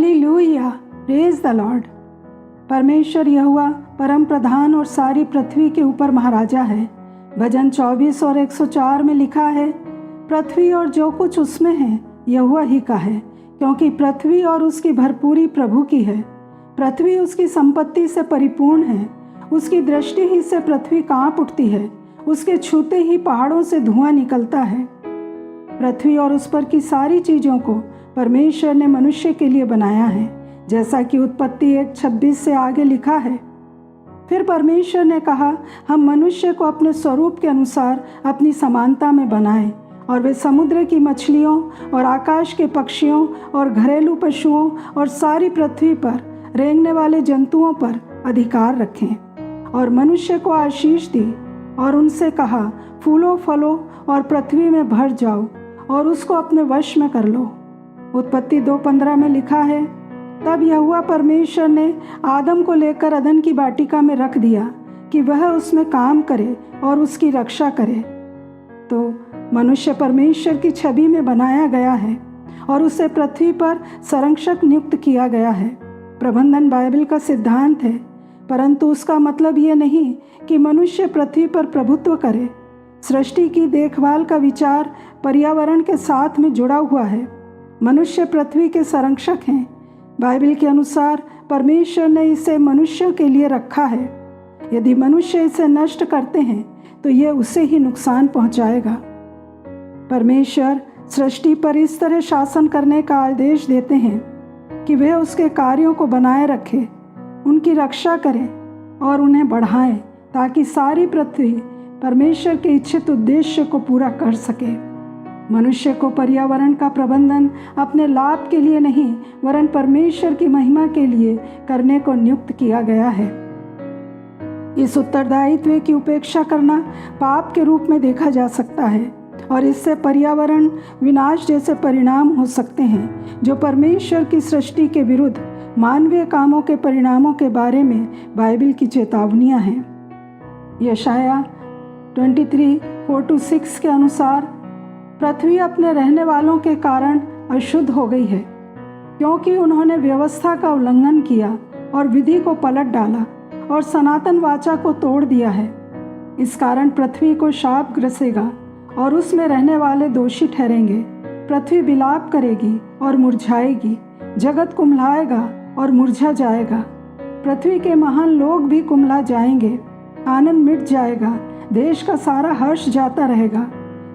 Hallelujah, praise the Lord. परमेश्वर यहोवा परम प्रधान और सारी पृथ्वी के ऊपर महाराजा है। भजन 24 और 104 में लिखा है, पृथ्वी और जो कुछ उसमें है यहोवा ही का है, क्योंकि पृथ्वी और उसकी भरपूरी प्रभु की है। पृथ्वी उसकी संपत्ति से परिपूर्ण है, उसकी दृष्टि ही से पृथ्वी कांप उठती है, उसके छूते ही पहाड़ों से धुआं निकलता है। पृथ्वी और उस पर की सारी चीज़ों को परमेश्वर ने मनुष्य के लिए बनाया है, जैसा कि उत्पत्ति 1:26 से आगे लिखा है। फिर परमेश्वर ने कहा, हम मनुष्य को अपने स्वरूप के अनुसार अपनी समानता में बनाएं, और वे समुद्र की मछलियों और आकाश के पक्षियों और घरेलू पशुओं और सारी पृथ्वी पर रेंगने वाले जंतुओं पर अधिकार रखें। और मनुष्य को आशीष दी और उनसे कहा, फूलो फलो और पृथ्वी में भर जाओ और उसको अपने वश में कर लो। उत्पत्ति 2:15 में लिखा है, तब यहोवा परमेश्वर ने आदम को लेकर अदन की वाटिका में रख दिया कि वह उसमें काम करे और उसकी रक्षा करे। तो मनुष्य परमेश्वर की छवि में बनाया गया है और उसे पृथ्वी पर संरक्षक नियुक्त किया गया है। प्रबंधन बाइबल का सिद्धांत है, परंतु उसका मतलब ये नहीं कि मनुष्य पृथ्वी पर प्रभुत्व करे। सृष्टि की देखभाल का विचार पर्यावरण के साथ में जुड़ा हुआ है। मनुष्य पृथ्वी के संरक्षक हैं। बाइबल के अनुसार परमेश्वर ने इसे मनुष्यों के लिए रखा है। यदि मनुष्य इसे नष्ट करते हैं तो ये उसे ही नुकसान पहुंचाएगा। परमेश्वर सृष्टि पर इस तरह शासन करने का आदेश देते हैं कि वह उसके कार्यों को बनाए रखे, उनकी रक्षा करे और उन्हें बढ़ाए, ताकि सारी पृथ्वी परमेश्वर के इच्छित उद्देश्य को पूरा कर सके। मनुष्य को पर्यावरण का प्रबंधन अपने लाभ के लिए नहीं, वरन परमेश्वर की महिमा के लिए करने को नियुक्त किया गया है। इस उत्तरदायित्व की उपेक्षा करना पाप के रूप में देखा जा सकता है और इससे पर्यावरण विनाश जैसे परिणाम हो सकते हैं, जो परमेश्वर की सृष्टि के विरुद्ध मानवीय कामों के परिणामों के बारे में बाइबल की चेतावनियां हैं। यशाया 23:4-6 के अनुसार, पृथ्वी अपने रहने वालों के कारण अशुद्ध हो गई है, क्योंकि उन्होंने व्यवस्था का उल्लंघन किया और विधि को पलट डाला और सनातन वाचा को तोड़ दिया है। इस कारण पृथ्वी को शाप ग्रसेगा और उसमें रहने वाले दोषी ठहरेंगे। पृथ्वी विलाप करेगी और मुरझाएगी, जगत कुम्हलाएगा और मुरझा जाएगा। पृथ्वी के महान लोग भी कुम्हला जाएंगे, आनंद मिट जाएगा, देश का सारा हर्ष जाता रहेगा।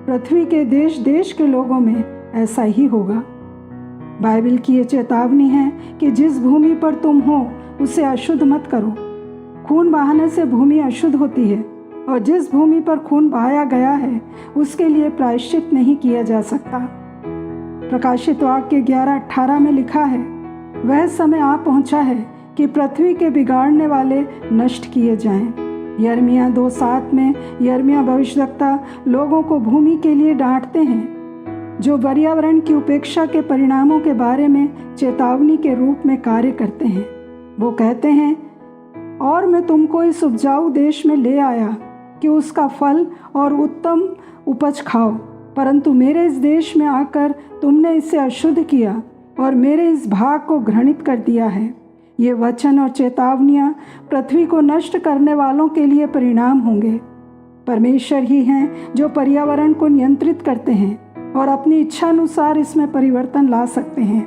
पृथ्वी के देश देश के लोगों में ऐसा ही होगा। बाइबल की ये चेतावनी है कि जिस भूमि पर तुम हो उसे अशुद्ध मत करो। खून बहाने से भूमि अशुद्ध होती है, और जिस भूमि पर खून बहाया गया है उसके लिए प्रायश्चित नहीं किया जा सकता। प्रकाशित वाक्य 11:18 में लिखा है, वह समय आ पहुंचा है कि पृथ्वी के बिगाड़ने वाले नष्ट किए जाएं। यिर्मयाह 2:7 में यिर्मयाह भविष्यद्वक्ता लोगों को भूमि के लिए डांटते हैं, जो पर्यावरण की उपेक्षा के परिणामों के बारे में चेतावनी के रूप में कार्य करते हैं। वो कहते हैं, और मैं तुमको इस उपजाऊ देश में ले आया कि उसका फल और उत्तम उपज खाओ, परंतु मेरे इस देश में आकर तुमने इसे अशुद्ध किया और मेरे इस भाग को घृणित कर दिया है। ये वचन और चेतावनियाँ पृथ्वी को नष्ट करने वालों के लिए परिणाम होंगे। परमेश्वर ही हैं जो पर्यावरण को नियंत्रित करते हैं और अपनी इच्छा अनुसार इसमें परिवर्तन ला सकते हैं।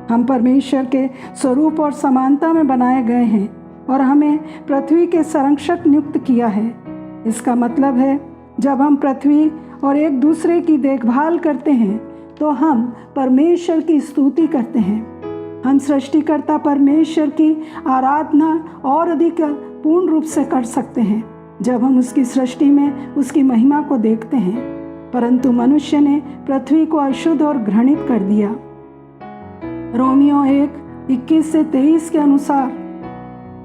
हम परमेश्वर के स्वरूप और समानता में बनाए गए हैं और हमें पृथ्वी के संरक्षक नियुक्त किया है। इसका मतलब है, जब हम पृथ्वी और एक दूसरे की देखभाल करते हैं तो हम परमेश्वर की स्तुति करते हैं। हम सृष्टिकर्ता परमेश्वर की आराधना और अधिक पूर्ण रूप से कर सकते हैं जब हम उसकी सृष्टि में उसकी महिमा को देखते हैं। परंतु मनुष्य ने पृथ्वी को अशुद्ध और घृणित कर दिया। रोमियो 1:21-23 के अनुसार,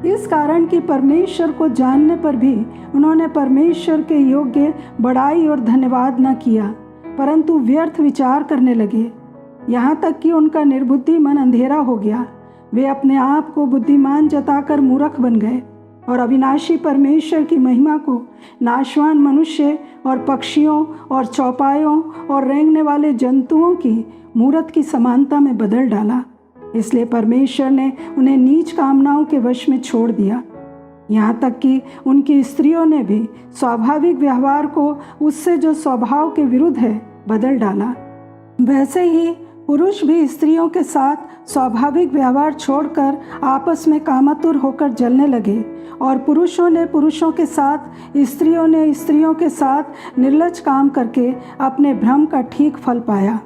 इस कारण कि परमेश्वर को जानने पर भी उन्होंने परमेश्वर के योग्य बड़ाई और धन्यवाद न किया, परंतु व्यर्थ विचार करने लगे, यहाँ तक कि उनका निर्बुद्धि मन अंधेरा हो गया। वे अपने आप को बुद्धिमान जताकर मूर्ख बन गए और अविनाशी परमेश्वर की महिमा को नाशवान मनुष्य और पक्षियों और चौपायों और रेंगने वाले जंतुओं की मूरत की समानता में बदल डाला। इसलिए परमेश्वर ने उन्हें नीच कामनाओं के वश में छोड़ दिया। यहाँ तक कि उनकी स्त्रियों ने भी स्वाभाविक व्यवहार को उससे जो स्वभाव के विरुद्ध है बदल डाला। वैसे ही पुरुष भी स्त्रियों के साथ स्वाभाविक व्यवहार छोड़कर आपस में कामातुर होकर जलने लगे, और पुरुषों ने पुरुषों के साथ, स्त्रियों ने स्त्रियों के साथ निर्लज काम करके अपने भ्रम का ठीक फल पाया।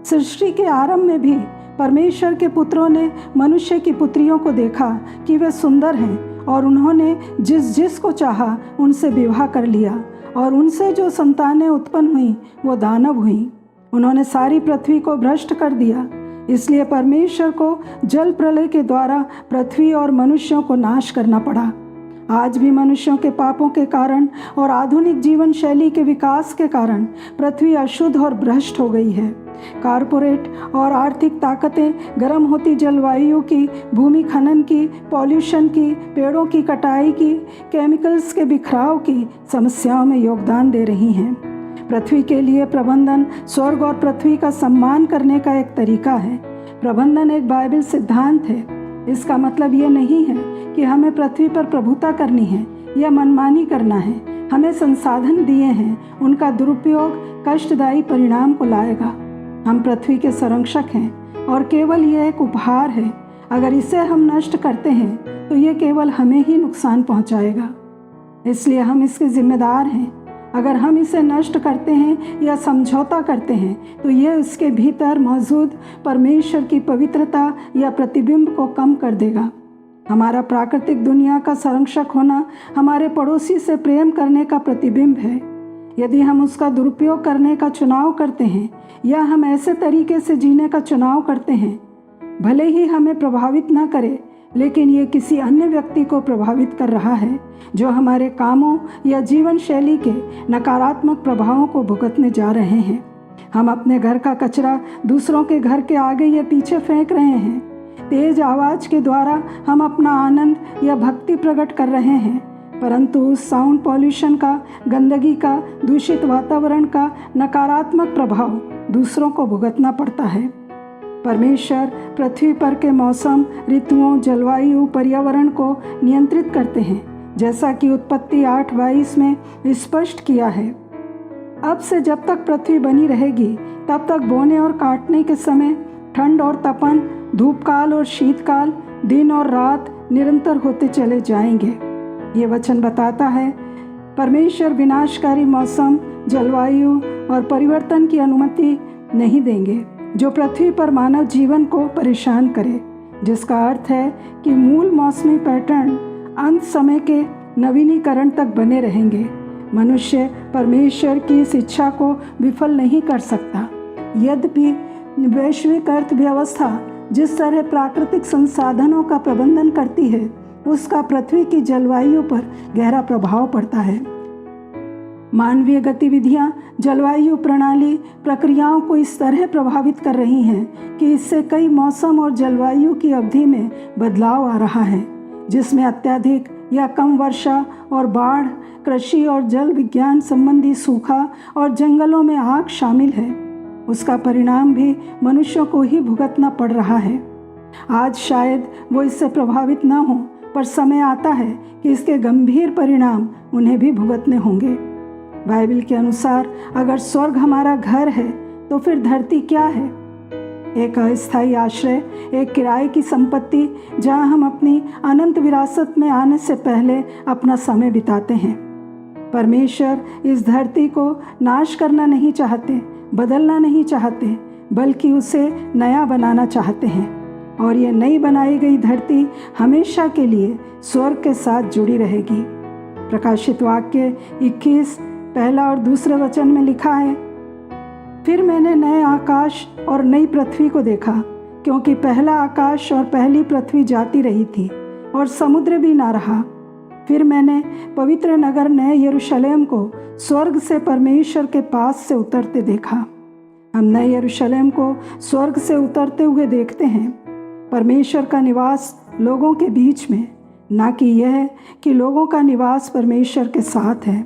सृष्टि के आरंभ में भी परमेश्वर के पुत्रों ने मनुष्य की पुत्रियों को देखा कि वे सुंदर हैं, और उन्होंने जिस जिस को चाहा उनसे विवाह कर लिया, और उनसे जो संतानें उत्पन्न हुईं वो दानव हुईं। उन्होंने सारी पृथ्वी को भ्रष्ट कर दिया। इसलिए परमेश्वर को जल प्रलय के द्वारा पृथ्वी और मनुष्यों को नाश करना पड़ा। आज भी मनुष्यों के पापों के कारण और आधुनिक जीवन शैली के विकास के कारण पृथ्वी अशुद्ध और भ्रष्ट हो गई है। कारपोरेट और आर्थिक ताकतें गर्म होती जलवायु की, भूमि खनन की, पॉल्यूशन की, पेड़ों की कटाई की, केमिकल्स के बिखराव की समस्याओं में योगदान दे रही हैं। पृथ्वी के लिए प्रबंधन स्वर्ग और पृथ्वी का सम्मान करने का एक तरीका है। प्रबंधन एक बाइबल सिद्धांत है। इसका मतलब ये नहीं है कि हमें पृथ्वी पर प्रभुता करनी है या मनमानी करना है। हमें संसाधन दिए हैं, उनका दुरुपयोग कष्टदायी परिणाम को लाएगा। हम पृथ्वी के संरक्षक हैं और केवल यह एक उपहार है। अगर इसे हम नष्ट करते हैं तो ये केवल हमें ही नुकसान पहुंचाएगा। इसलिए हम इसके जिम्मेदार हैं। अगर हम इसे नष्ट करते हैं या समझौता करते हैं तो यह उसके भीतर मौजूद परमेश्वर की पवित्रता या प्रतिबिंब को कम कर देगा। हमारा प्राकृतिक दुनिया का संरक्षक होना हमारे पड़ोसी से प्रेम करने का प्रतिबिंब है। यदि हम उसका दुरुपयोग करने का चुनाव करते हैं या हम ऐसे तरीके से जीने का चुनाव करते हैं, भले ही हमें प्रभावित न करे, लेकिन ये किसी अन्य व्यक्ति को प्रभावित कर रहा है जो हमारे कामों या जीवन शैली के नकारात्मक प्रभावों को भुगतने जा रहे हैं। हम अपने घर का कचरा दूसरों के घर के आगे या पीछे फेंक रहे हैं। तेज आवाज के द्वारा हम अपना आनंद या भक्ति प्रकट कर रहे हैं, परंतु उस साउंड पॉल्यूशन का, गंदगी का, दूषित वातावरण का नकारात्मक प्रभाव दूसरों को भुगतना पड़ता है। परमेश्वर पृथ्वी पर के मौसम, ऋतुओं, जलवायु, पर्यावरण को नियंत्रित करते हैं, जैसा कि उत्पत्ति 8:22 में स्पष्ट किया है। अब से जब तक पृथ्वी बनी रहेगी तब तक बोने और काटने के समय, ठंड और तपन, धूपकाल और शीतकाल, दिन और रात निरंतर होते चले जाएंगे। ये वचन बताता है परमेश्वर विनाशकारी मौसम, जलवायु और परिवर्तन की अनुमति नहीं देंगे जो पृथ्वी पर मानव जीवन को परेशान करे, जिसका अर्थ है कि मूल मौसमी पैटर्न अंत समय के नवीनीकरण तक बने रहेंगे। मनुष्य परमेश्वर की इस इच्छा को विफल नहीं कर सकता। यद्यपि वैश्विक अर्थव्यवस्था जिस तरह प्राकृतिक संसाधनों का प्रबंधन करती है, उसका पृथ्वी की जलवायु पर गहरा प्रभाव पड़ता है। मानवीय गतिविधियां जलवायु प्रणाली प्रक्रियाओं को इस तरह प्रभावित कर रही हैं कि इससे कई मौसम और जलवायु की अवधि में बदलाव आ रहा है, जिसमें अत्यधिक या कम वर्षा और बाढ़, कृषि और जल विज्ञान संबंधी सूखा और जंगलों में आग शामिल है। उसका परिणाम भी मनुष्यों को ही भुगतना पड़ रहा है। आज शायद वो इससे प्रभावित न हो, पर समय आता है कि इसके गंभीर परिणाम उन्हें भी भुगतने होंगे। बाइबल के अनुसार अगर स्वर्ग हमारा घर है तो फिर धरती क्या है? एक अस्थायी आश्रय, एक किराए की संपत्ति जहां हम अपनी अनंत विरासत में आने से पहले अपना समय बिताते हैं। परमेश्वर इस धरती को नाश करना नहीं चाहते, बदलना नहीं चाहते, बल्कि उसे नया बनाना चाहते हैं, और ये नई बनाई गई धरती हमेशा के लिए स्वर्ग के साथ जुड़ी रहेगी। प्रकाशित वाक्य 21 पहला और दूसरे वचन में लिखा है, फिर मैंने नए आकाश और नई पृथ्वी को देखा, क्योंकि पहला आकाश और पहली पृथ्वी जाती रही थी और समुद्र भी ना रहा। फिर मैंने पवित्र नगर नए यरूशलेम को स्वर्ग से परमेश्वर के पास से उतरते देखा। हम नए यरूशलेम को स्वर्ग से उतरते हुए देखते हैं, परमेश्वर का निवास लोगों के बीच में, ना कि यह कि लोगों का निवास परमेश्वर के साथ है।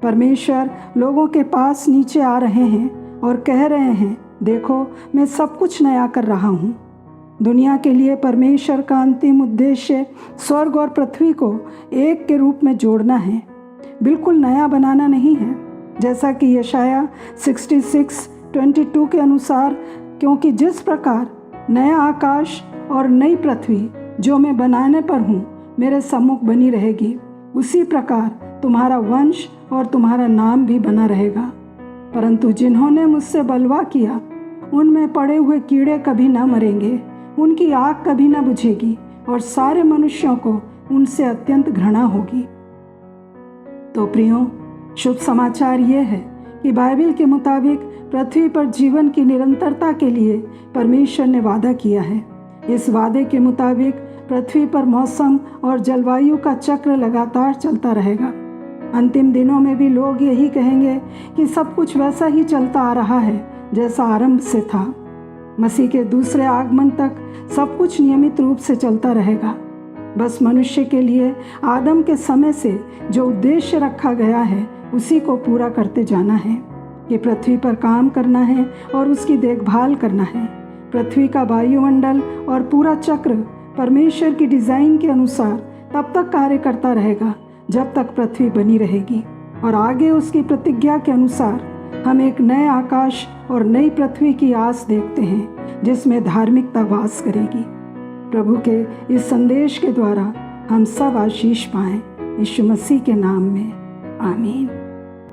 परमेश्वर लोगों के पास नीचे आ रहे हैं और कह रहे हैं, देखो मैं सब कुछ नया कर रहा हूँ। दुनिया के लिए परमेश्वर का अंतिम उद्देश्य स्वर्ग और पृथ्वी को एक के रूप में जोड़ना है, बिल्कुल नया बनाना नहीं है। जैसा कि यशाया 66:22 के अनुसार, क्योंकि जिस प्रकार नया आकाश और नई पृथ्वी जो मैं बनाने पर हूँ मेरे सम्मुख बनी रहेगी, उसी प्रकार तुम्हारा वंश और तुम्हारा नाम भी बना रहेगा। परंतु जिन्होंने मुझसे बलवा किया उनमें पड़े हुए कीड़े कभी न मरेंगे, उनकी आग कभी न बुझेगी और सारे मनुष्यों को उनसे अत्यंत घृणा होगी। तो प्रियो, शुभ समाचार ये है कि बाइबल के मुताबिक पृथ्वी पर जीवन की निरंतरता के लिए परमेश्वर ने वादा किया है। इस वादे के मुताबिक पृथ्वी पर मौसम और जलवायु का चक्र लगातार चलता रहेगा। अंतिम दिनों में भी लोग यही कहेंगे कि सब कुछ वैसा ही चलता आ रहा है जैसा आरंभ से था। मसीह के दूसरे आगमन तक सब कुछ नियमित रूप से चलता रहेगा। बस मनुष्य के लिए आदम के समय से जो उद्देश्य रखा गया है उसी को पूरा करते जाना है कि पृथ्वी पर काम करना है और उसकी देखभाल करना है। पृथ्वी का वायुमंडल और पूरा चक्र परमेश्वर की डिज़ाइन के अनुसार तब तक कार्य करता रहेगा जब तक पृथ्वी बनी रहेगी, और आगे उसकी प्रतिज्ञा के अनुसार हम एक नए आकाश और नई पृथ्वी की आस देखते हैं जिसमें धार्मिकता वास करेगी। प्रभु के इस संदेश के द्वारा हम सब आशीष पाएं, यीशु मसीह के नाम में, आमीन।